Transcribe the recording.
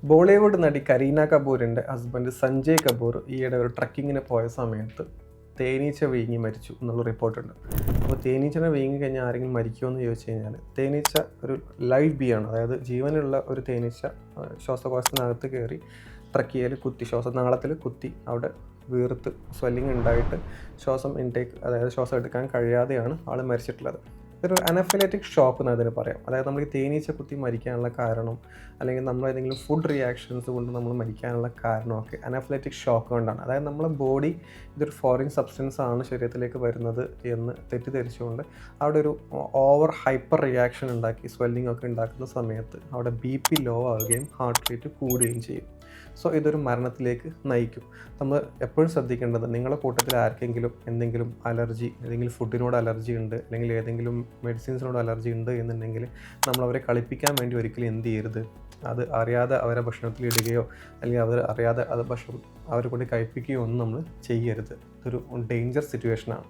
ബോളിവുഡ് നടി കരീന കപൂറിൻ്റെ ഹസ്ബൻഡ് സഞ്ജയ് കപൂർ ഈയിടെ ഒരു ട്രക്കിങ്ങിന് പോയ സമയത്ത് തേനീച്ച വീങ്ങി മരിച്ചു എന്നുള്ള റിപ്പോർട്ടുണ്ട്. അപ്പോൾ തേനീച്ചനെ വീങ്ങി കഴിഞ്ഞാൽ ആരെങ്കിലും മരിക്കുമോ എന്ന് ചോദിച്ചു കഴിഞ്ഞാൽ, തേനീച്ച ഒരു ലൈവ് ബീയാണ്. അതായത് ജീവനുള്ള ഒരു തേനീച്ച ശ്വാസകോശത്തിനകത്ത് കയറി ട്രക്കിയയിൽ കുത്തി, ശ്വാസനാളത്തിൽ കുത്തി അവിടെ വീർത്ത് സ്വെല്ലിങ് ഉണ്ടായിട്ട് ശ്വാസം ഇൻടേക്ക്, അതായത് ശ്വാസം എടുക്കാൻ കഴിയാതെയാണ് ആൾ മരിച്ചിട്ടുള്ളത്. ഒരു അനഫിലാറ്റിക് ഷോക്ക് എന്ന് അതിന് പറയാം. അതായത് നമ്മൾ ഈ തേനീച്ച കുത്തി മരിക്കാനുള്ള കാരണം, അല്ലെങ്കിൽ നമ്മൾ ഏതെങ്കിലും ഫുഡ് റിയാക്ഷൻസ് കൊണ്ട് നമ്മൾ മരിക്കാനുള്ള കാരണമൊക്കെ അനഫിലാറ്റിക് ഷോക്ക് കൊണ്ടാണ്. അതായത് നമ്മളെ ബോഡി ഇതൊരു ഫോറിൻ സബ്സ്റ്റൻസ് ആണ് ശരീരത്തിലേക്ക് വരുന്നത് എന്ന് തെറ്റിദ്ധരിച്ചുകൊണ്ട് അവിടെ ഒരു ഓവർ ഹൈപ്പർ റിയാക്ഷൻ ഉണ്ടാക്കി സ്വെല്ലിംഗ് ഒക്കെ ഉണ്ടാക്കുന്ന സമയത്ത് അവിടെ BP ലോ ആവുകയും ഹാർട്ട് റേറ്റ് കൂടുകയും ചെയ്യും. സോ ഇതൊരു മരണത്തിലേക്ക് നയിക്കും. നമ്മൾ എപ്പോഴും ശ്രദ്ധിക്കേണ്ടത്, നിങ്ങളുടെ കൂട്ടത്തിൽ ആർക്കെങ്കിലും എന്തെങ്കിലും അലർജി, ഏതെങ്കിലും ഫുഡിനോട് അലർജി ഉണ്ട്, അല്ലെങ്കിൽ ഏതെങ്കിലും മെഡിസിൻസിനോട് അലർജി ഉണ്ട് എന്നുണ്ടെങ്കിൽ നമ്മൾ അവരെ കളിപ്പിക്കാൻ വേണ്ടി ഒരിക്കലും എന്ത് ചെയ്യരുത്, അത് അറിയാതെ അവരെ ഭക്ഷണത്തിൽ ഇടുകയോ അല്ലെങ്കിൽ അവർ അറിയാതെ അത് ഭക്ഷണം അവരെ കൊണ്ട് കഴിപ്പിക്കുകയോ ഒന്നും നമ്മൾ ചെയ്യരുത്. ഇതൊരു ഡേഞ്ചർ സിറ്റുവേഷനാണ്.